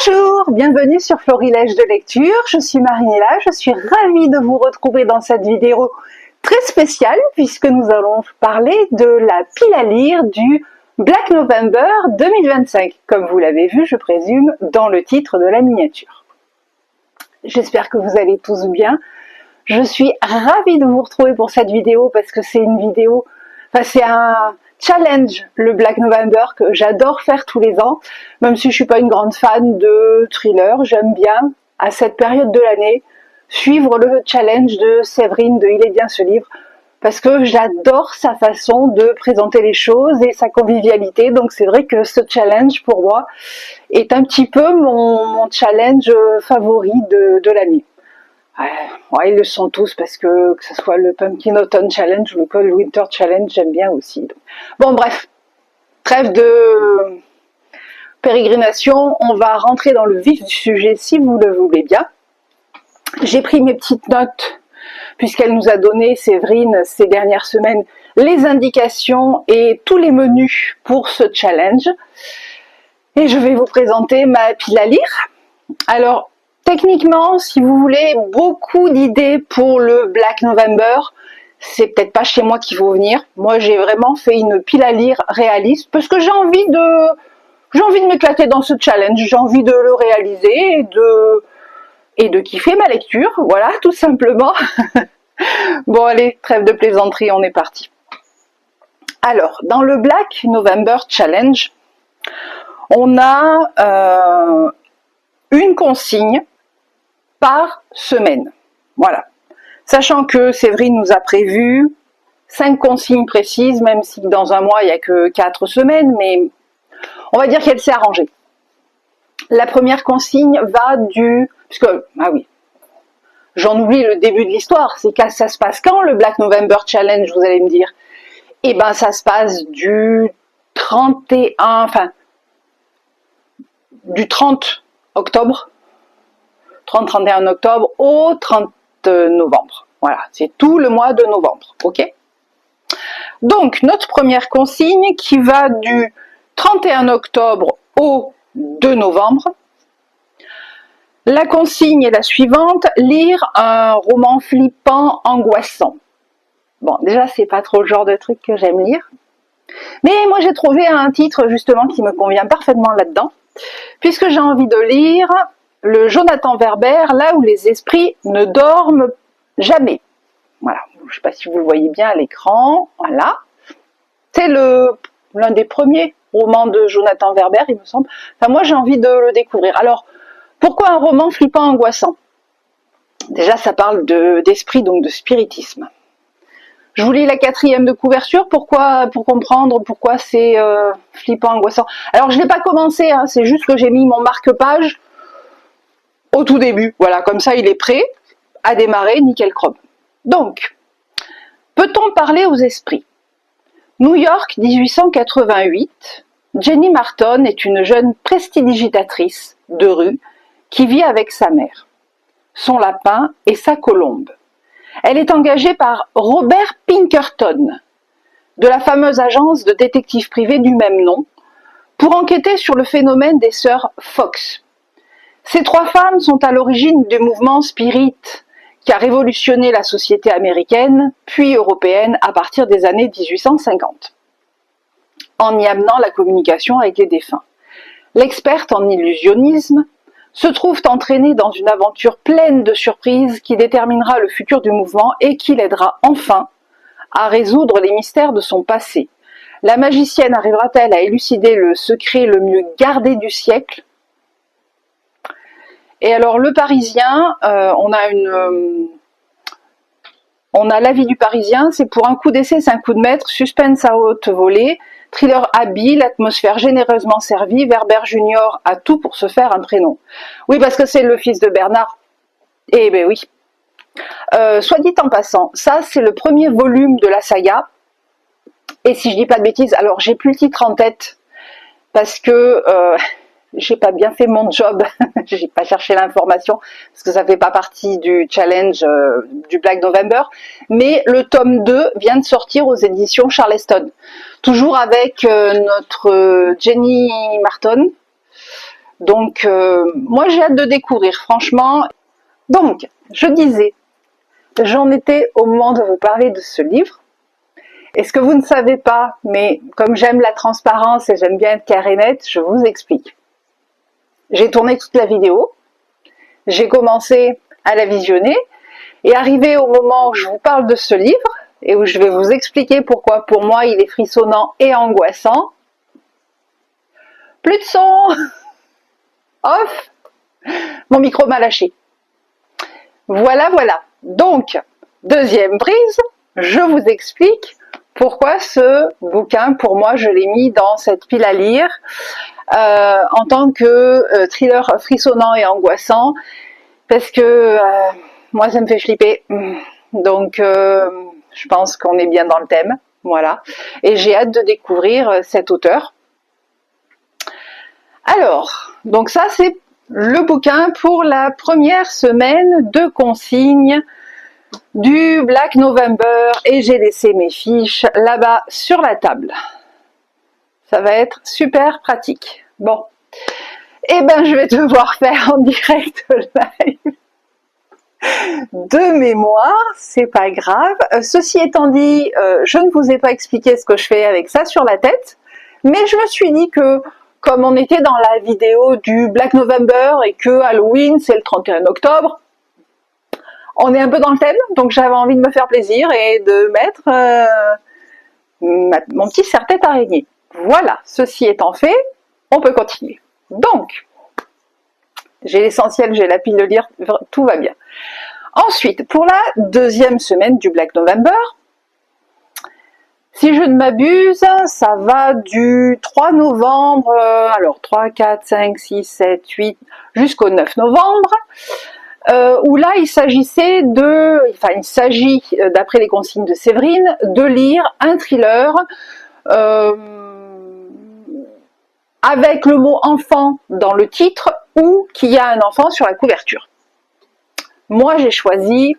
Bonjour, bienvenue sur Florilège de lecture, je suis Marinella, je suis ravie de vous retrouver dans cette vidéo très spéciale puisque nous allons parler de la pile à lire du Black November 2025, comme vous l'avez vu, je présume, dans le titre de la miniature. J'espère que vous allez tous bien. Je suis ravie de vous retrouver pour cette vidéo parce que c'est une vidéo, c'est un challenge, le Black November, que j'adore faire tous les ans, même si je suis pas une grande fan de thriller. J'aime bien, à cette période de l'année, suivre le challenge de Séverine de Il est bien ce livre, parce que j'adore sa façon de présenter les choses et sa convivialité. Donc c'est vrai que ce challenge, pour moi, est un petit peu mon challenge favori de l'année. Ouais, ils le sont tous parce que ce soit le Pumpkin Autumn Challenge ou le Cold Winter Challenge, j'aime bien aussi. Bon bref, trêve de pérégrination, on va rentrer dans le vif du sujet si vous le voulez bien. J'ai pris mes petites notes puisqu'elle nous a donné, Séverine, ces dernières semaines, les indications et tous les menus pour ce challenge. Et je vais vous présenter ma pile à lire. Alors, techniquement, si vous voulez beaucoup d'idées pour le Black November, c'est peut-être pas chez moi qu'il faut venir. Moi, j'ai vraiment fait une pile à lire réaliste parce que j'ai envie de m'éclater dans ce challenge. J'ai envie de le réaliser et de kiffer ma lecture. Voilà, tout simplement. Bon, allez, trêve de plaisanterie, on est parti. Alors, dans le Black November Challenge, on a une consigne par semaine. Voilà. Sachant que Séverine nous a prévu 5 consignes précises, même si dans un mois il n'y a que 4 semaines, mais on va dire qu'elle s'est arrangée. La première consigne va ah oui, j'en oublie le début de l'histoire, c'est que ça se passe quand le Black November Challenge, vous allez me dire? Eh ben ça se passe du 30 octobre, 30-31 octobre au 30 novembre. Voilà, c'est tout le mois de novembre, ok? Donc, notre première consigne qui va du 31 octobre au 2 novembre. La consigne est la suivante, lire un roman flippant, angoissant. Bon, déjà, c'est pas trop le genre de truc que j'aime lire. Mais moi, j'ai trouvé un titre, justement, qui me convient parfaitement là-dedans, puisque j'ai envie de lire le Jonathan Werber, là où les esprits ne dorment jamais. Voilà, je ne sais pas si vous le voyez bien à l'écran, voilà. C'est l'un des premiers romans de Jonathan Werber, il me semble. Enfin, moi, j'ai envie de le découvrir. Alors, pourquoi un roman flippant angoissant? Déjà, ça parle d'esprit, donc de spiritisme. Je vous lis la 4e de couverture, pour comprendre pourquoi c'est flippant, angoissant. Alors, je n'ai pas commencé, hein, c'est juste que j'ai mis mon marque-page au tout début. Voilà, comme ça, il est prêt à démarrer, nickel chrome. Donc, peut-on parler aux esprits? New York, 1888. Jenny Marton est une jeune prestidigitatrice de rue qui vit avec sa mère, son lapin et sa colombe. Elle est engagée par Robert Pinkerton, de la fameuse agence de détectives privés du même nom, pour enquêter sur le phénomène des sœurs Fox. Ces 3 femmes sont à l'origine du mouvement Spirit, qui a révolutionné la société américaine, puis européenne, à partir des années 1850, en y amenant la communication avec les défunts. L'experte en illusionnisme se trouve entraînée dans une aventure pleine de surprises qui déterminera le futur du mouvement et qui l'aidera enfin à résoudre les mystères de son passé. La magicienne arrivera-t-elle à élucider le secret le mieux gardé du siècle? Et alors, le Parisien, on a l'avis du Parisien, c'est pour un coup d'essai, c'est un coup de maître, suspense à haute volée, thriller habile, atmosphère généreusement servie, Werber Junior a tout pour se faire un prénom. Oui, parce que c'est le fils de Bernard. Eh ben oui. Soit dit en passant, ça c'est le premier volume de la saga. Et si je dis pas de bêtises, alors j'ai plus le titre en tête, parce que j'ai pas bien fait mon job, j'ai pas cherché l'information, parce que ça fait pas partie du challenge du Black November, mais le tome 2 vient de sortir aux éditions Charleston, toujours avec notre Jenny Marton, Donc, moi j'ai hâte de découvrir, franchement. Donc, je disais, j'en étais au moment de vous parler de ce livre. Et ce que vous ne savez pas, mais comme j'aime la transparence et j'aime bien être clair et net, je vous explique. J'ai tourné toute la vidéo, j'ai commencé à la visionner, et arrivé au moment où je vous parle de ce livre, et où je vais vous expliquer pourquoi pour moi il est frissonnant et angoissant, plus de son, off, mon micro m'a lâché. Voilà, voilà. Donc, deuxième prise, je vous explique pourquoi ce bouquin, pour moi, je l'ai mis dans cette pile à lire en tant que thriller frissonnant et angoissant, parce que moi, ça me fait flipper. Donc, je pense qu'on est bien dans le thème, voilà. Et j'ai hâte de découvrir cet auteur. Alors, donc ça, c'est le bouquin pour la première semaine de consigne du Black November et j'ai laissé mes fiches là-bas sur la table. Ça va être super pratique. Bon, et ben je vais devoir faire en direct live de mémoire, c'est pas grave. Ceci étant dit, je ne vous ai pas expliqué ce que je fais avec ça sur la tête, mais je me suis dit que comme on était dans la vidéo du Black November et que Halloween c'est le 31 octobre, on est un peu dans le thème, donc j'avais envie de me faire plaisir et de mettre mon petit serre-tête araignée. Voilà, ceci étant fait, on peut continuer. Donc, j'ai l'essentiel, j'ai la pile de lire, tout va bien. Ensuite, pour la deuxième semaine du Black November, si je ne m'abuse, ça va du 3 novembre, alors 3, 4, 5, 6, 7, 8, jusqu'au 9 novembre, où là il s'agissait de, enfin il s'agit, d'après les consignes de Séverine, de lire un thriller avec le mot enfant dans le titre ou qu'il y a un enfant sur la couverture. Moi j'ai choisi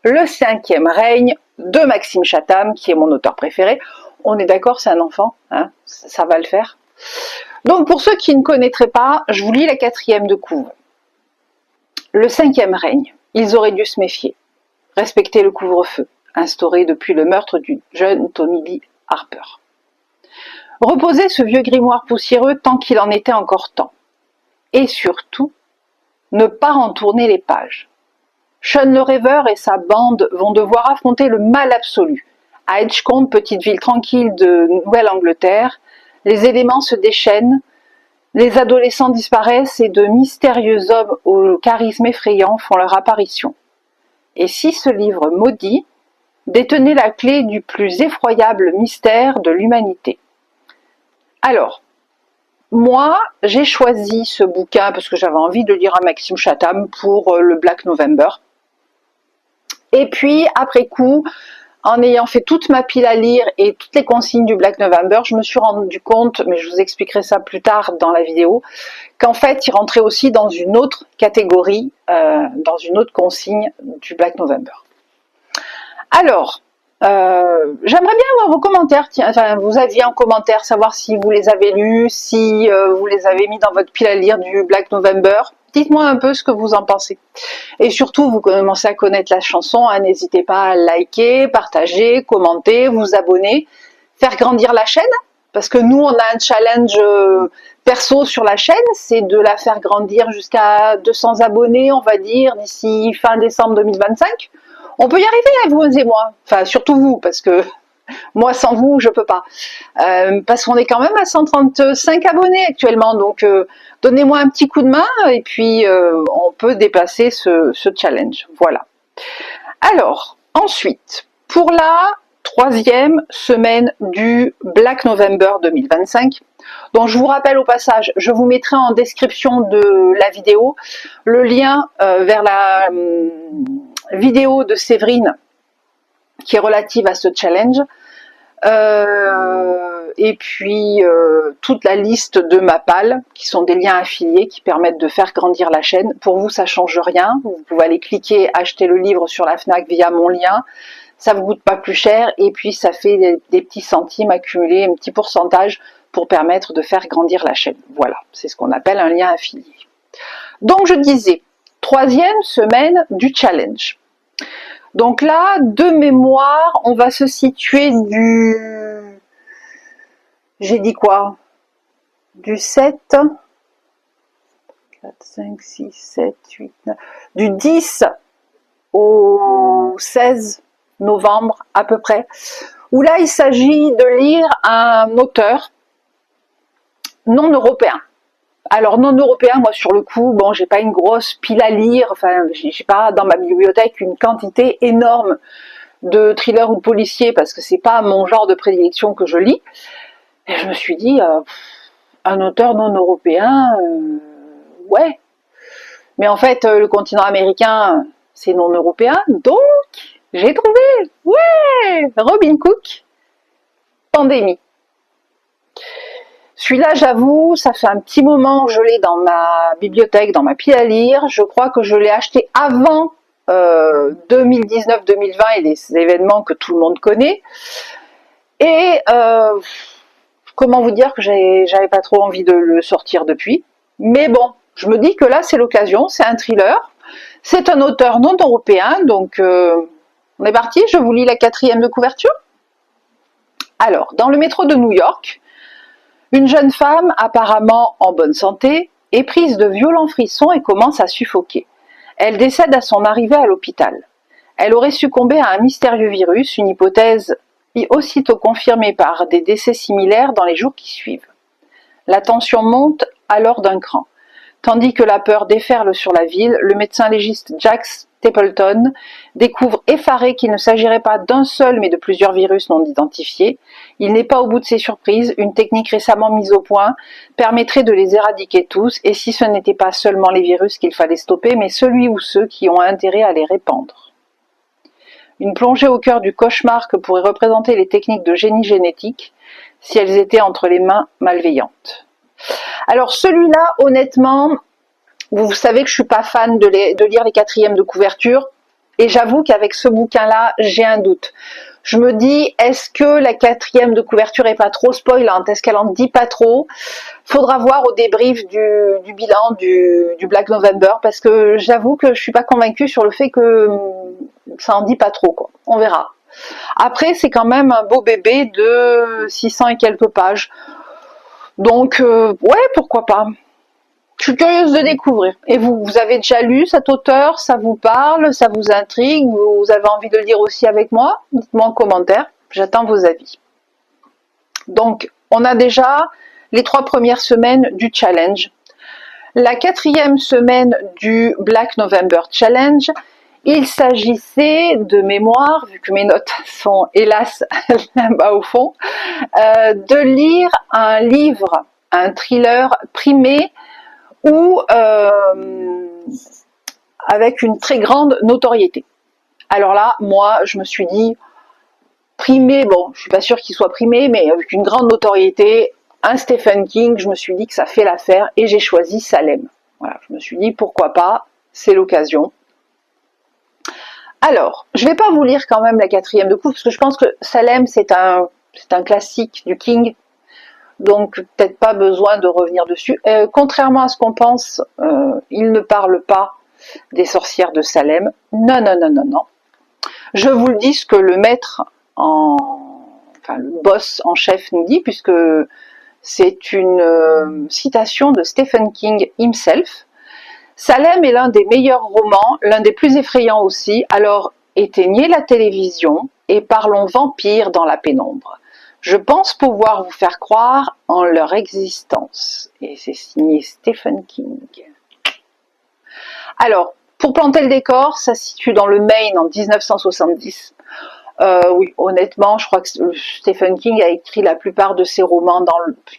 Le 5e règne de Maxime Chatham, qui est mon auteur préféré. On est d'accord, c'est un enfant, hein, ça va le faire. Donc pour ceux qui ne connaîtraient pas, je vous lis la 4e de couve. Le 5e règne, ils auraient dû se méfier, respecter le couvre-feu, instauré depuis le meurtre du jeune Tommy Lee Harper. Reposer ce vieux grimoire poussiéreux tant qu'il en était encore temps. Et surtout, ne pas en tourner les pages. Sean le rêveur et sa bande vont devoir affronter le mal absolu. À Edgecombe, petite ville tranquille de Nouvelle-Angleterre, les éléments se déchaînent, les adolescents disparaissent et de mystérieux hommes au charisme effrayant font leur apparition. Et si ce livre maudit détenait la clé du plus effroyable mystère de l'humanité? Alors, moi, j'ai choisi ce bouquin parce que j'avais envie de lire à Maxime Chatham pour le Black November. Et puis, après coup, en ayant fait toute ma pile à lire et toutes les consignes du Black November, je me suis rendu compte, mais je vous expliquerai ça plus tard dans la vidéo, qu'en fait, il rentrait aussi dans une autre catégorie, dans une autre consigne du Black November. Alors, j'aimerais bien avoir vos commentaires, tiens, enfin, vous aviez en commentaire, savoir si vous les avez lus, si vous les avez mis dans votre pile à lire du Black November. Dites-moi un peu ce que vous en pensez. Et surtout, vous commencez à connaître la chanson, hein, n'hésitez pas à liker, partager, commenter, vous abonner, faire grandir la chaîne, parce que nous, on a un challenge perso sur la chaîne, c'est de la faire grandir jusqu'à 200 abonnés, on va dire, d'ici fin décembre 2025. On peut y arriver, vous et moi, enfin surtout vous, parce que moi sans vous, je peux pas. Parce qu'on est quand même à 135 abonnés actuellement, donc donnez-moi un petit coup de main et puis on peut dépasser ce challenge. Voilà. Alors, ensuite, pour la 3e semaine du Black November 2025, dont je vous rappelle au passage, je vous mettrai en description de la vidéo le lien vers la vidéo de Séverine qui est relative à ce challenge, et puis toute la liste de Mapal qui sont des liens affiliés qui permettent de faire grandir la chaîne. Pour vous, ça change rien, vous pouvez aller cliquer, acheter le livre sur la Fnac via mon lien, ça vous coûte pas plus cher et puis ça fait des petits centimes accumulés, un petit pourcentage pour permettre de faire grandir la chaîne. Voilà, c'est ce qu'on appelle un lien affilié. Donc je disais, 3e semaine du challenge. Donc là, de mémoire, on va se situer du... J'ai dit quoi? Du 7, 4, 5, 6, 7, 8, 9... Du 10 au 16 novembre à peu près, où là il s'agit de lire un auteur non européen. Alors non européen, moi sur le coup, bon, j'ai pas une grosse pile à lire, enfin j'ai pas dans ma bibliothèque une quantité énorme de thrillers ou de policiers parce que c'est pas mon genre de prédilection que je lis. Et je me suis dit, un auteur non européen, ouais. Mais en fait, le continent américain, c'est non européen, donc j'ai trouvé, ouais, Robin Cook, Pandémie. Celui-là, j'avoue, ça fait un petit moment que je l'ai dans ma bibliothèque, dans ma pile à lire. Je crois que je l'ai acheté avant 2019-2020 et les événements que tout le monde connaît. Et comment vous dire que j'avais pas trop envie de le sortir depuis. Mais bon, je me dis que là, c'est l'occasion, c'est un thriller. C'est un auteur non européen, donc on est parti, je vous lis la 4e de couverture. Alors, dans le métro de New York, une jeune femme, apparemment en bonne santé, est prise de violents frissons et commence à suffoquer. Elle décède à son arrivée à l'hôpital. Elle aurait succombé à un mystérieux virus, une hypothèse aussitôt confirmée par des décès similaires dans les jours qui suivent. La tension monte alors d'un cran. Tandis que la peur déferle sur la ville, le médecin légiste Jack Stapleton découvre effaré qu'il ne s'agirait pas d'un seul mais de plusieurs virus non identifiés. Il n'est pas au bout de ses surprises, une technique récemment mise au point permettrait de les éradiquer tous, et si ce n'était pas seulement les virus qu'il fallait stopper, mais celui ou ceux qui ont intérêt à les répandre. Une plongée au cœur du cauchemar que pourraient représenter les techniques de génie génétique si elles étaient entre les mains malveillantes. Alors celui-là, honnêtement, vous savez que je suis pas fan de lire les 4e de couverture, et j'avoue qu'avec ce bouquin-là, j'ai un doute. Je me dis, est-ce que la 4e de couverture est pas trop spoilante? Est-ce qu'elle en dit pas trop? Faudra voir au débrief du bilan du Black November, parce que j'avoue que je suis pas convaincue sur le fait que ça en dit pas trop, quoi. On verra. Après, c'est quand même un beau bébé de 600 et quelques pages. Donc, ouais, pourquoi pas. Je suis curieuse de découvrir. Et vous avez déjà lu cet auteur? Ça vous parle? Ça vous intrigue? Vous avez envie de le lire aussi avec moi? Dites-moi en commentaire. J'attends vos avis. Donc, on a déjà les 3 premières semaines du challenge. La 4e semaine du Black November Challenge, il s'agissait de mémoire, vu que mes notes sont hélas là-bas au fond, de lire un livre, un thriller primé ou avec une très grande notoriété. Alors là, moi, je me suis dit, primé, bon, je suis pas sûre qu'il soit primé, mais avec une grande notoriété, un Stephen King, je me suis dit que ça fait l'affaire et j'ai choisi Salem. Voilà, je me suis dit, pourquoi pas, c'est l'occasion. Alors, je vais pas vous lire quand même la 4e de couve, parce que je pense que Salem, c'est un classique du King, donc peut-être pas besoin de revenir dessus. Contrairement à ce qu'on pense, il ne parle pas des sorcières de Salem. Non, non, non, non, non. Je vous le dis ce que le maître, enfin le boss en chef nous dit, puisque c'est une citation de Stephen King himself. Salem est l'un des meilleurs romans, l'un des plus effrayants aussi, alors éteignez la télévision et parlons vampires dans la pénombre. Je pense pouvoir vous faire croire en leur existence. Et c'est signé Stephen King. Alors, pour planter le décor, ça se situe dans le Maine en 1970. Oui, honnêtement, je crois que Stephen King a écrit la plupart de ses romans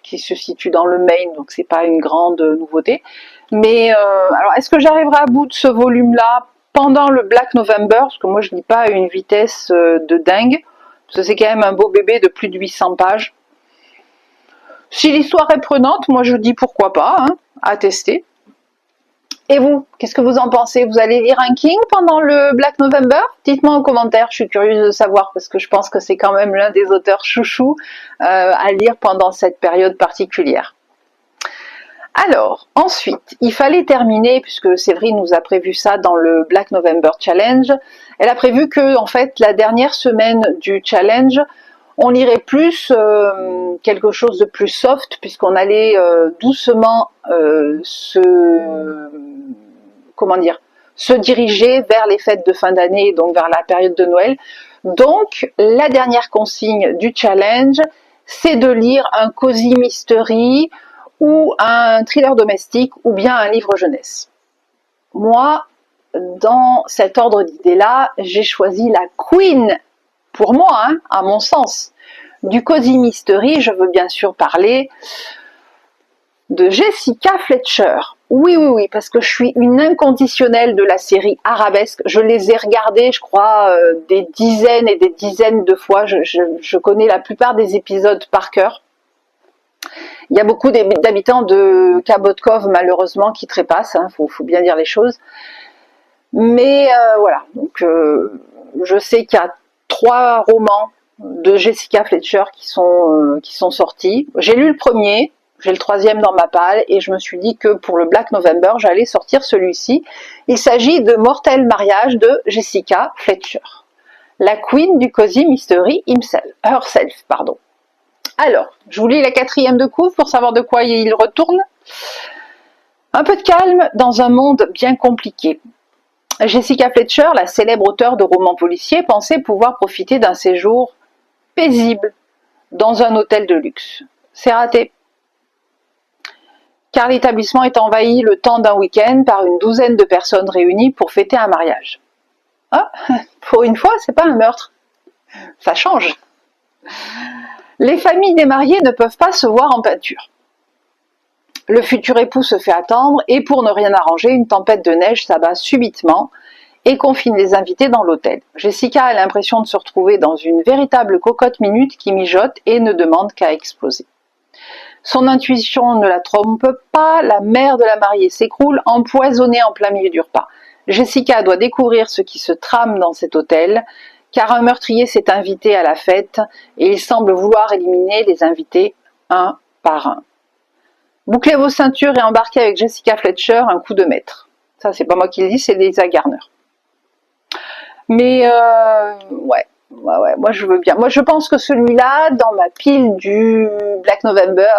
qui se situent dans le Maine, donc c'est pas une grande nouveauté. Mais alors, est-ce que j'arriverai à bout de ce volume-là pendant le Black November? Parce que moi, je lis pas à une vitesse de dingue. Parce que c'est quand même un beau bébé de plus de 800 pages. Si l'histoire est prenante, moi je dis pourquoi pas, hein, à tester. Et vous, qu'est-ce que vous en pensez? Vous allez lire un King pendant le Black November? Dites-moi en commentaire, je suis curieuse de savoir parce que je pense que c'est quand même l'un des auteurs chouchous à lire pendant cette période particulière. Alors, ensuite, il fallait terminer, puisque Séverine nous a prévu ça dans le Black November Challenge, elle a prévu que, en fait, la dernière semaine du challenge, on lirait plus quelque chose de plus soft, puisqu'on allait doucement se diriger vers les fêtes de fin d'année, donc vers la période de Noël. Donc, la dernière consigne du challenge, c'est de lire un cozy mystery ou un thriller domestique ou bien un livre jeunesse. Moi, dans cet ordre d'idées-là, j'ai choisi la queen, pour moi, hein, à mon sens, du cozy mystery. Je veux bien sûr parler de Jessica Fletcher. Oui, parce que je suis une inconditionnelle de la série Arabesque. Je les ai regardées, je crois, des dizaines et des dizaines de fois. Je connais la plupart des épisodes par cœur. Il y a beaucoup d'habitants de Cabot Cove, malheureusement, qui trépassent, hein, faut bien dire les choses. Mais voilà, donc je sais qu'il y a 3 romans de Jessica Fletcher qui sont sortis. J'ai lu le premier, j'ai le 3e dans ma palle, et je me suis dit que pour le Black November, j'allais sortir celui-ci. Il s'agit de Mortel Mariage de Jessica Fletcher, la queen du cozy mystery herself, pardon. Alors, je vous lis la 4e de couvre pour savoir de quoi il retourne. Un peu de calme dans un monde bien compliqué. Jessica Fletcher, la célèbre auteure de romans policiers, pensait pouvoir profiter d'un séjour paisible dans un hôtel de luxe. C'est raté. Car l'établissement est envahi le temps d'un week-end par une douzaine de personnes réunies pour fêter un mariage. Ah, pour une fois, c'est pas un meurtre. Ça change. Les familles des mariés ne peuvent pas se voir en peinture. Le futur époux se fait attendre et pour ne rien arranger, une tempête de neige s'abat subitement et confine les invités dans l'hôtel. Jessica a l'impression de se retrouver dans une véritable cocotte minute qui mijote et ne demande qu'à exploser. Son intuition ne la trompe pas, la mère de la mariée s'écroule, empoisonnée en plein milieu du repas. Jessica doit découvrir ce qui se trame dans cet hôtel, car un meurtrier s'est invité à la fête et il semble vouloir éliminer les invités un par un. Bouclez vos ceintures et embarquez avec Jessica Fletcher, un coup de maître. Ça, c'est pas moi qui le dis, c'est Lisa Garner. Mais ouais, moi je veux bien. Moi je pense que celui-là, dans ma pile du Black November,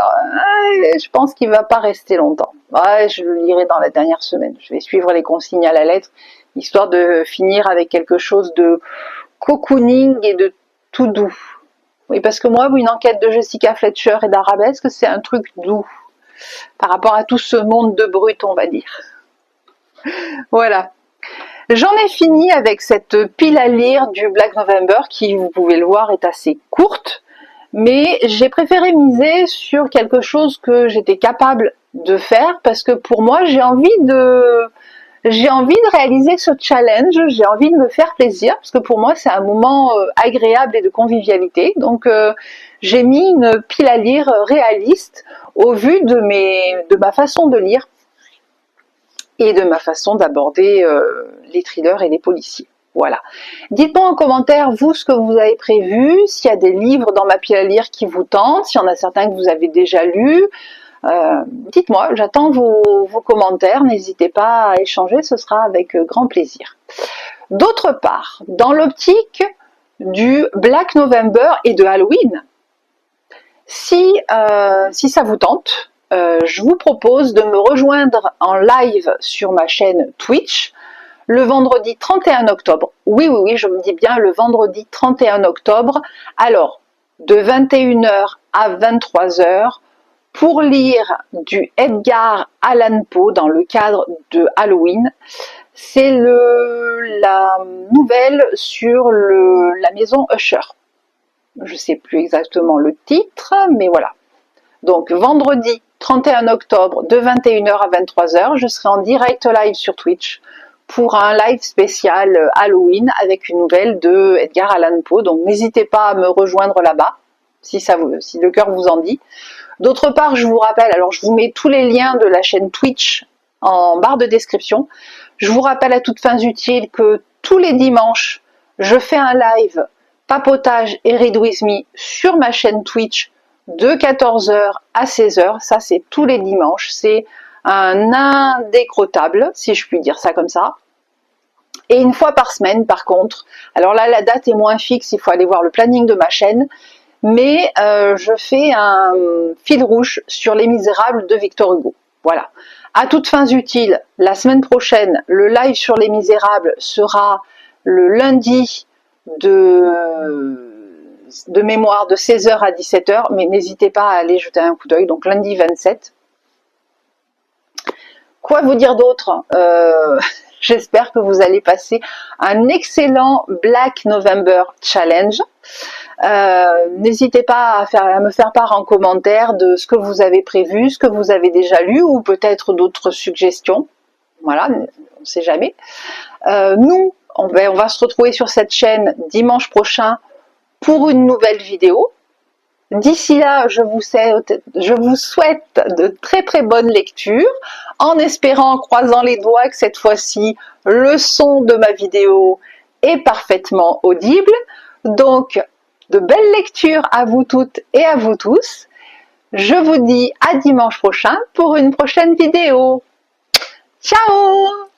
je pense qu'il va pas rester longtemps. Ouais, je le lirai dans la dernière semaine. Je vais suivre les consignes à la lettre, histoire de finir avec quelque chose de cocooning et de tout doux. Oui, parce que moi, une enquête de Jessica Fletcher et d'Arabesque, c'est un truc doux par rapport à tout ce monde de brut, on va dire. Voilà. J'en ai fini avec cette pile à lire du Black November qui, vous pouvez le voir, est assez courte, mais j'ai préféré miser sur quelque chose que j'étais capable de faire parce que pour moi, j'ai envie de réaliser ce challenge, j'ai envie de me faire plaisir parce que pour moi, c'est un moment agréable et de convivialité. Donc, j'ai mis une pile à lire réaliste au vu de ma façon de lire et de ma façon d'aborder les thrillers et les policiers. Voilà. Dites-moi en commentaire, vous, ce que vous avez prévu, s'il y a des livres dans ma pile à lire qui vous tentent, s'il y en a certains que vous avez déjà lus. Dites-moi, j'attends vos commentaires, n'hésitez pas à échanger, ce sera avec grand plaisir. D'autre part, dans l'optique du Black November et de Halloween, si ça vous tente, je vous propose de me rejoindre en live sur ma chaîne Twitch le vendredi 31 octobre. Oui, je me dis bien le vendredi 31 octobre. Alors, de 21h à 23h, pour lire du Edgar Allan Poe dans le cadre de Halloween. C'est la nouvelle sur la maison Usher. Je ne sais plus exactement le titre, mais voilà. Donc, vendredi 31 octobre, de 21h à 23h, je serai en direct live sur Twitch pour un live spécial Halloween avec une nouvelle de Edgar Allan Poe. Donc, n'hésitez pas à me rejoindre là-bas, si le cœur vous en dit. D'autre part, je vous rappelle, alors je vous mets tous les liens de la chaîne Twitch en barre de description. Je vous rappelle à toutes fins utiles que tous les dimanches, je fais un live papotage et read with me sur ma chaîne Twitch de 14h à 16h. Ça, c'est tous les dimanches. C'est un indécrottable, si je puis dire ça comme ça. Et une fois par semaine, par contre, alors là, la date est moins fixe, il faut aller voir le planning de ma chaîne, mais je fais un fil rouge sur Les Misérables de Victor Hugo. Voilà. À toutes fins utiles, la semaine prochaine, le live sur Les Misérables sera le lundi de mémoire de 16h à 17h, mais n'hésitez pas à aller jeter un coup d'œil, donc lundi 27. Quoi vous dire d'autre? J'espère que vous allez passer un excellent Black November Challenge. N'hésitez pas à me faire part en commentaire de ce que vous avez prévu, ce que vous avez déjà lu ou peut-être d'autres suggestions. Voilà, on ne sait jamais. Nous, on va se retrouver sur cette chaîne dimanche prochain pour une nouvelle vidéo. D'ici là, je vous souhaite de très très bonnes lectures, en espérant, en croisant les doigts, que cette fois-ci, le son de ma vidéo est parfaitement audible. Donc, de belles lectures à vous toutes et à vous tous. Je vous dis à dimanche prochain pour une prochaine vidéo. Ciao!